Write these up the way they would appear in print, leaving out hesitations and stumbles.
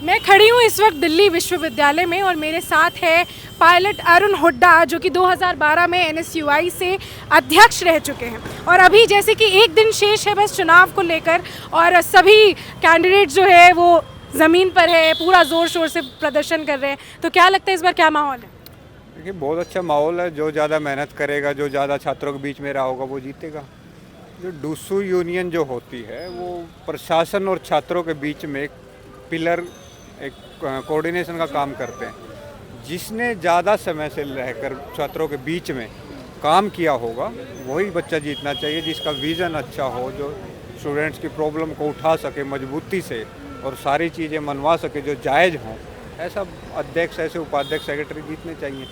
मैं खड़ी हूँ इस वक्त दिल्ली विश्वविद्यालय में और मेरे साथ है पायलट अरुण हुड्डा, जो कि 2012 में एनएसयूआई से अध्यक्ष रह चुके हैं। और अभी जैसे कि एक दिन शेष है बस चुनाव को लेकर, और सभी कैंडिडेट जो है वो ज़मीन पर है, पूरा ज़ोर शोर से प्रदर्शन कर रहे हैं। तो क्या लगता है इस बार क्या माहौल है? देखिए, बहुत अच्छा माहौल है। जो ज़्यादा मेहनत करेगा, जो ज़्यादा छात्रों के बीच में रहा होगा, वो जीतेगा। जो डूसू यूनियन जो होती है, वो प्रशासन और छात्रों के बीच में एक पिलर, एक कोऑर्डिनेशन का काम करते हैं। जिसने ज़्यादा समय से रहकर छात्रों के बीच में काम किया होगा, वही बच्चा जीतना चाहिए। जिसका विज़न अच्छा हो, जो स्टूडेंट्स की प्रॉब्लम को उठा सके मजबूती से और सारी चीज़ें मनवा सके जो जायज़ हों, ऐसा अध्यक्ष, ऐसे उपाध्यक्ष, सेक्रेटरी जीतने चाहिए।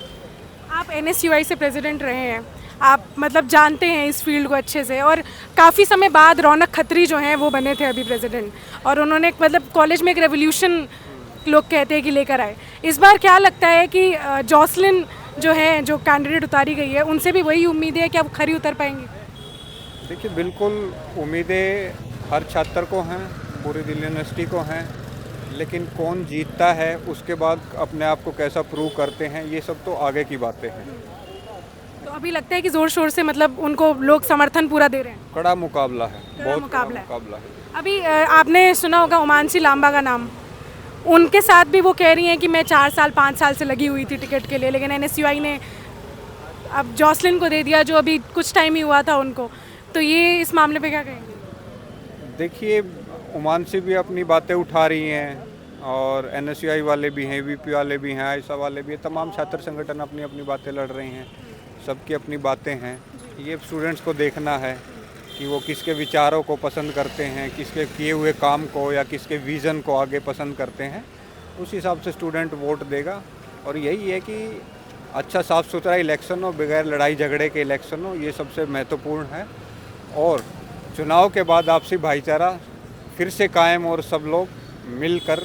आप एनएसयूआई से प्रेसिडेंट रहे हैं, आप मतलब जानते हैं इस फील्ड को अच्छे से, और काफ़ी समय बाद रौनक खत्री जो हैं वो बने थे अभी प्रेसिडेंट, और उन्होंने मतलब कॉलेज में एक रेवोल्यूशन लोग कहते हैं कि लेकर आए। इस बार क्या लगता है कि जॉसलिन जो है, जो कैंडिडेट उतारी गई है, उनसे भी वही उम्मीद है कि अब खरी उतर पाएंगी? देखिए, बिल्कुल उम्मीदें हर छात्र को हैं, पूरी दिल्ली यूनिवर्सिटी को हैं, लेकिन कौन जीतता है उसके बाद अपने आप को कैसा प्रूव करते हैं, ये सब तो आगे की बातें हैं। तो अभी लगता है कि ज़ोर शोर से मतलब उनको लोग समर्थन पूरा दे रहे हैं? कड़ा मुकाबला है, बहुत मुकाबला कड़ा है। मुकाबला है। अभी आपने सुना होगा उमांशी लांबा का नाम, उनके साथ भी वो कह रही हैं कि मैं 4 साल 5 साल से लगी हुई थी टिकट के लिए, लेकिन एनएसयूआई ने अब जॉसलिन को दे दिया, जो अभी कुछ टाइम ही हुआ था उनको। तो ये इस मामले पे क्या कहेंगे? देखिए, उमांशी भी अपनी बातें उठा रही हैं, और एनएसयूआई वाले भी हैं, वीपी वाले भी हैं, आयसा वाले भी हैं, तमाम छात्र संगठन अपनी अपनी बातें लड़ रहे हैं। सबकी अपनी बातें हैं। ये स्टूडेंट्स को देखना है कि वो किसके विचारों को पसंद करते हैं, किसके किए हुए काम को या किसके विज़न को आगे पसंद करते हैं। उस हिसाब से स्टूडेंट वोट देगा। और यही है कि अच्छा साफ़ सुथरा इलेक्शन हो, बगैर लड़ाई झगड़े के इलेक्शन हो, ये सबसे महत्वपूर्ण है। और चुनाव के बाद आपसी भाईचारा फिर से कायम और सब लोग मिलकर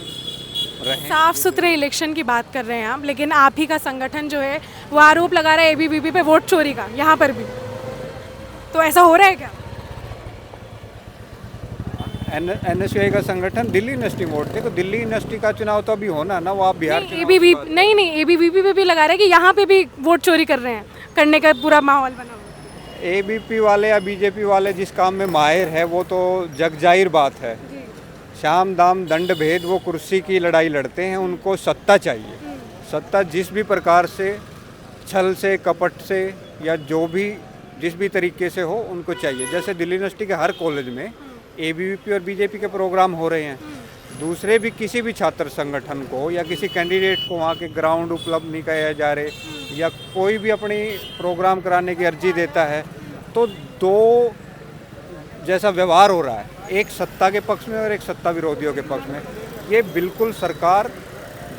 रहें। साफ सुथरे इलेक्शन की बात कर रहे हैं आप, लेकिन आप ही का संगठन जो है वो आरोप लगा रहा है एबीवीपी पे वोट चोरी का, यहाँ पर भी। तो ऐसा हो रहा है क्या? एनएसयूआई का संगठन दिल्ली यूनिवर्सिटी वोट थे, तो दिल्ली यूनिवर्सिटी का चुनाव तो अभी होना ना, वो आप बिहार नहीं, एबीवीपी नहीं, एबीवीपी पे भी लगा रहा है कि यहाँ पे भी वोट चोरी कर रहे हैं, करने का पूरा माहौल बना हुआ है। एबीपी वाले या बीजेपी वाले जिस काम में माहिर है, वो तो जग जाहिर बात है। शाम दाम दंड भेद वो कुर्सी की लड़ाई लड़ते हैं। उनको सत्ता चाहिए। सत्ता जिस भी प्रकार से, छल से, कपट से, या जो भी जिस भी तरीके से हो, उनको चाहिए। जैसे दिल्ली यूनिवर्सिटी के हर कॉलेज में एबीवीपी और बीजेपी के प्रोग्राम हो रहे हैं, दूसरे भी किसी भी छात्र संगठन को या किसी कैंडिडेट को वहाँ के ग्राउंड उपलब्ध नहीं कराए जा रहे, या कोई भी अपनी प्रोग्राम कराने की अर्जी देता है, तो दो जैसा व्यवहार हो रहा है, एक सत्ता के पक्ष में और एक सत्ता विरोधियों के पक्ष में। ये बिल्कुल सरकार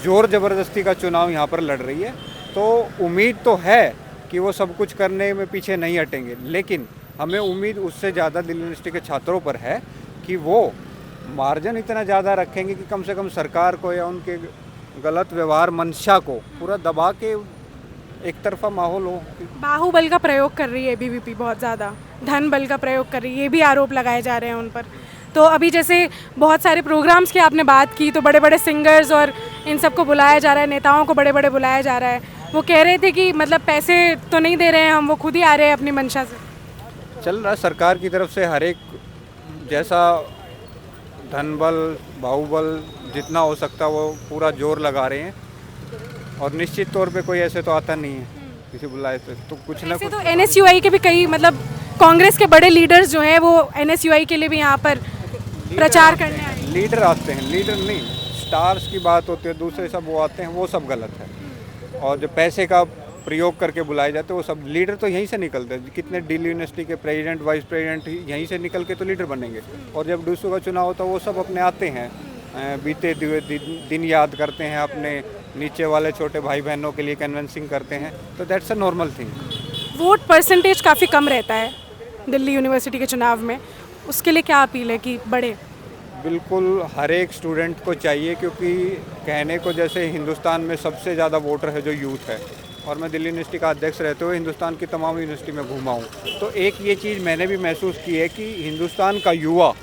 जोर ज़बरदस्ती का चुनाव यहाँ पर लड़ रही है। तो उम्मीद तो है कि वो सब कुछ करने में पीछे नहीं हटेंगे, लेकिन हमें उम्मीद उससे ज़्यादा दिल्ली यूनिवर्सिटी के छात्रों पर है कि वो मार्जिन इतना ज़्यादा रखेंगे कि कम से कम सरकार को या उनके गलत व्यवहार मंशा को पूरा दबा के एक तरफा माहौल हो। बाहुबल का प्रयोग कर रही है एबीवीपी, बहुत ज़्यादा धन बल का प्रयोग कर रही है, ये भी आरोप लगाए जा रहे हैं उन पर। तो अभी जैसे बहुत सारे प्रोग्राम्स की आपने बात की, तो बड़े बड़े सिंगर्स और इन सबको बुलाया जा रहा है, नेताओं को बड़े बड़े बुलाया जा रहा है। वो कह रहे थे कि मतलब पैसे तो नहीं दे रहे हैं हम, वो खुद ही आ रहे हैं अपनी मंशा से। चल रहा है सरकार की तरफ से, हर एक जैसा धन बल, बाहुबल जितना हो सकता वो पूरा जोर लगा रहे हैं। और निश्चित तौर पे कोई ऐसे तो आता नहीं है किसी बुलाए से, तो कुछ ना कुछ। तो एनएसयूआई के भी कई मतलब कांग्रेस के बड़े लीडर्स जो हैं वो एनएसयूआई के लिए भी यहाँ पर प्रचार करने आए। लीडर आते हैं, लीडर नहीं, स्टार्स की बात होती है, दूसरे सब वो आते हैं, वो सब गलत है। और जो पैसे का प्रयोग करके बुलाए जाते हैं वो सब, लीडर तो यहीं से निकलते हैं। कितने दिल्ली यूनिवर्सिटी के प्रेसिडेंट, वाइस प्रेसिडेंट यहीं से निकल के तो लीडर बनेंगे। और जब डूसू का चुनाव होता है वो सब अपने आते हैं, बीते हुए दिन याद करते हैं, अपने नीचे वाले छोटे भाई बहनों के लिए कन्विंसिंग करते हैं। तो that's a normal thing. Vote percentage काफ़ी कम रहता है दिल्ली यूनिवर्सिटी के चुनाव में, उसके लिए क्या अपील है कि बढ़े? बिल्कुल हर एक स्टूडेंट को चाहिए, क्योंकि कहने को जैसे हिंदुस्तान में सबसे ज़्यादा वोटर है जो यूथ है, और मैं दिल्ली यूनिवर्सिटी का अध्यक्ष रहते हुए हिंदुस्तान की तमाम यूनिवर्सिटी में घूमा हूँ, तो एक ये चीज़ मैंने भी महसूस की है कि हिंदुस्तान का युवा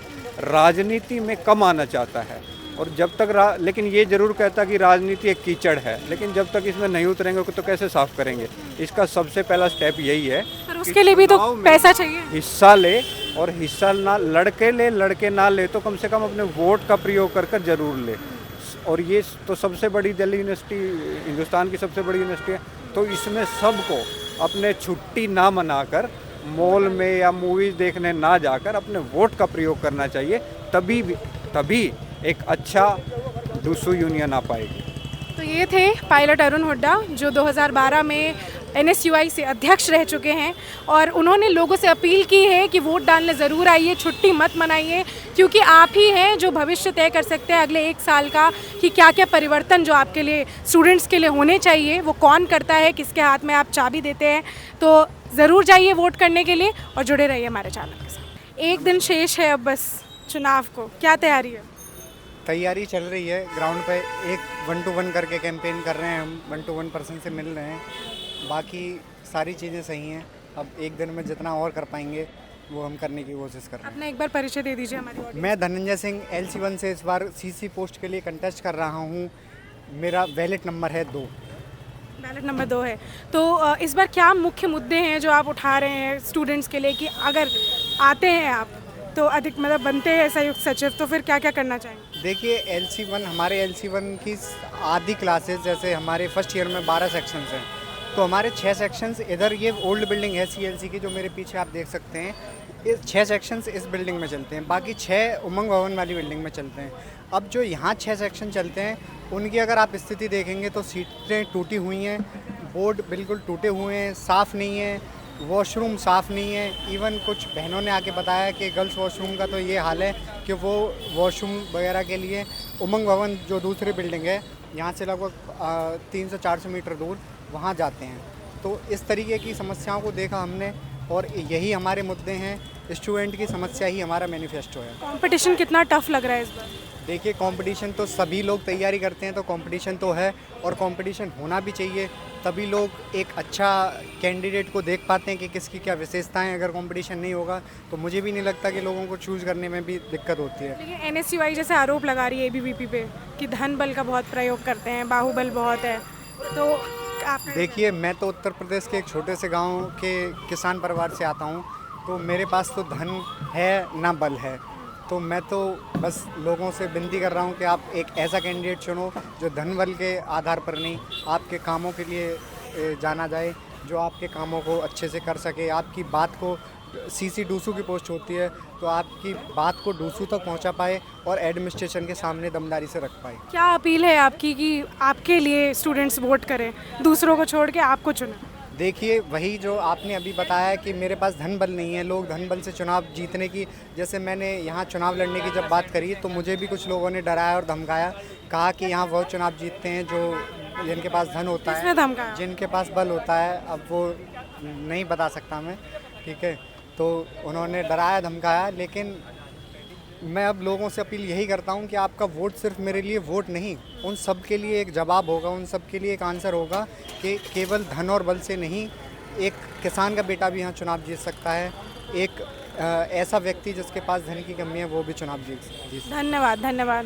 राजनीति में कम आना चाहता है। और जब तक लेकिन ये ज़रूर कहता कि राजनीति एक कीचड़ है, लेकिन जब तक इसमें नहीं उतरेंगे तो कैसे साफ़ करेंगे। इसका सबसे पहला स्टेप यही है पर उसके लिए भी तो पैसा चाहिए। हिस्सा ले, और हिस्सा ना लड़के ना ले तो कम से कम अपने वोट का प्रयोग कर जरूर ले। और ये तो सबसे बड़ी दिल्ली यूनिवर्सिटी हिंदुस्तान की सबसे बड़ी यूनिवर्सिटी है, तो इसमें सबको अपने छुट्टी ना मनाकर मॉल में या मूवीज़ देखने ना जाकर अपने वोट का प्रयोग करना चाहिए। तभी एक अच्छा डूसू यूनियन आ पाएगी। तो ये थे पायलट अरुण हुड्डा, जो 2012 में NSUI से अध्यक्ष रह चुके हैं, और उन्होंने लोगों से अपील की है कि वोट डालने ज़रूर आइए, छुट्टी मत मनाइए, क्योंकि आप ही हैं जो भविष्य तय कर सकते हैं अगले 1 साल का, कि क्या क्या परिवर्तन जो आपके लिए, स्टूडेंट्स के लिए होने चाहिए, वो कौन करता है, किसके हाथ में आप चाबी देते हैं। तो ज़रूर जाइए वोट करने के लिए और जुड़े रहिए हमारे चैनल के साथ। 1 दिन शेष है अब बस चुनाव को, क्या तैयारी है? तैयारी चल रही है ग्राउंड पे, एक 1-to-1 करके कैंपेन कर रहे हैं हम, 1-to-1 पर्सन से मिल रहे हैं, बाकी सारी चीज़ें सही हैं। अब 1 दिन में जितना और कर पाएंगे वो हम करने की कोशिश कर रहे हैं। अपना एक बार परिचय दे दीजिए हमारी ऑडियंस। मैं धनंजय सिंह LC1 से इस बार CC पोस्ट के लिए कंटेस्ट कर रहा हूँ। मेरा बैलेट नंबर है 2। बैलेट नंबर 2 है। तो इस बार क्या मुख्य मुद्दे हैं जो आप उठा रहे हैं स्टूडेंट्स के लिए, कि अगर आते हैं आप तो अधिक मतलब बनते हैं संयुक्त सचिव, तो फिर क्या क्या करना चाहेंगे? देखिए हमारे LC1 की आधी क्लासेस, जैसे हमारे फर्स्ट ईयर में 12 सेक्शंस हैं, तो हमारे 6 सेक्शंस इधर, ये ओल्ड बिल्डिंग है CLC की जो मेरे पीछे आप देख सकते हैं, इस 6 सेक्शंस इस बिल्डिंग में चलते हैं, बाकी 6 उमंग भवन वाली बिल्डिंग में चलते हैं। अब जो यहाँ 6 सेक्शन चलते हैं उनकी अगर आप स्थिति देखेंगे तो सीटें टूटी हुई हैं, बोर्ड बिल्कुल टूटे हुए हैं, साफ़ नहीं है, वॉशरूम साफ़ नहीं है। इवन कुछ बहनों ने आके बताया कि गर्ल्स वॉशरूम का तो ये हाल है कि वो वॉशरूम वगैरह के लिए उमंग भवन जो दूसरी बिल्डिंग है यहाँ से लगभग 300-400 मीटर दूर वहाँ जाते हैं। तो इस तरीके की समस्याओं को देखा हमने, और यही हमारे मुद्दे हैं। स्टूडेंट की समस्या ही हमारा मैनिफेस्टो है। कंपटीशन कितना टफ लग रहा है इस बार? देखिए कंपटीशन तो सभी लोग तैयारी करते हैं, तो कंपटीशन तो है, और कंपटीशन होना भी चाहिए, तभी लोग एक अच्छा कैंडिडेट को देख पाते हैं कि किसकी क्या विशेषताएं। अगर कंपटीशन नहीं होगा तो मुझे भी नहीं लगता कि लोगों को चूज़ करने में भी दिक्कत होती है। लेकिन NSUI जैसे आरोप लगा रही है ABVP पे कि धन बल का बहुत प्रयोग करते हैं, बाहुबल बहुत है, तो आप देखिए मैं तो उत्तर प्रदेश के एक छोटे से गाँव के किसान परिवार से आता हूँ, तो मेरे पास तो धन है ना बल है, तो मैं तो बस लोगों से विनती कर रहा हूँ कि आप एक ऐसा कैंडिडेट चुनो जो धन बल के आधार पर नहीं, आपके कामों के लिए जाना जाए, जो आपके कामों को अच्छे से कर सके, आपकी बात को CC डूसू की पोस्ट होती है तो आपकी बात को डूसू तक पहुंचा पाए और एडमिनिस्ट्रेशन के सामने दमदारी से रख पाए। क्या अपील है आपकी कि आपके लिए स्टूडेंट्स वोट करें, दूसरों को छोड़ के आपको चुनें? देखिए वही जो आपने अभी बताया कि मेरे पास धन बल नहीं है, लोग धन बल से चुनाव जीतने की, जैसे मैंने यहाँ चुनाव लड़ने की जब बात करी तो मुझे भी कुछ लोगों ने डराया और धमकाया, कहा कि यहाँ वो चुनाव जीतते हैं जो जिनके पास धन होता है, जिनके पास बल होता है। अब वो नहीं बता सकता मैं, ठीक है, तो उन्होंने डराया धमकाया, लेकिन मैं अब लोगों से अपील यही करता हूं कि आपका वोट सिर्फ मेरे लिए वोट नहीं, उन सब के लिए एक जवाब होगा, उन सब के लिए एक आंसर होगा कि केवल धन और बल से नहीं, एक किसान का बेटा भी यहाँ चुनाव जीत सकता है, एक ऐसा व्यक्ति जिसके पास धन की कमी है वो भी चुनाव जीत। धन्यवाद।